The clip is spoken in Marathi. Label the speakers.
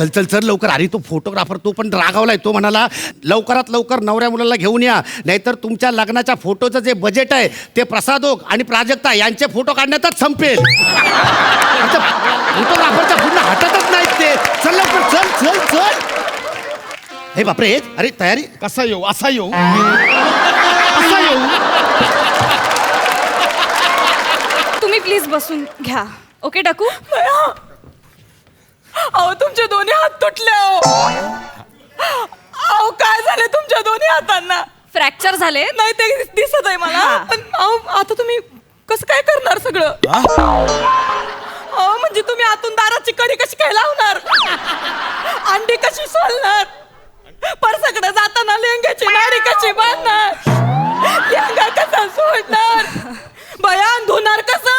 Speaker 1: चल चल चल लवकर. अरे तो फोटोग्राफर तो पण रागावलाय. तो म्हणाला लवकरात लवकर नवऱ्या मुलाला घेऊन या, नाहीतर तुमच्या लग्नाच्या फोटोचं जे बजेट आहे ते प्रसादोग आणि प्राजक्ता यांचे फोटो काढण्यातच संपेल. फोटोग्राफरच्या पुन्हा हटतच नाहीत ते. चल लवकर चल चल चल. हे बापरे. अरे तयारी
Speaker 2: कसा येऊ असा येऊ असा येऊ.
Speaker 3: तुम्ही प्लीज बसून घ्या. ओके टाकू.
Speaker 4: अहो तुमचे दोन्ही हात तुटले. अहो काय झाले तुमच्या दोन्ही हातांना?
Speaker 3: फ्रॅक्चर झाले.
Speaker 4: नाही ते दिसत आहे मला.
Speaker 3: हा.
Speaker 4: पण अहो आता तुम्ही कसं काय करणार सगळं? अहो म्हणजे तुम्ही आतून दाराची कडी कशी काय लावणार? अंडी कशी सोलणार? परसाकडे जाताना लेंग्याची नाडी कशी बांधणार? लेंगा कसा सोडणार? बयान धुणार कसं?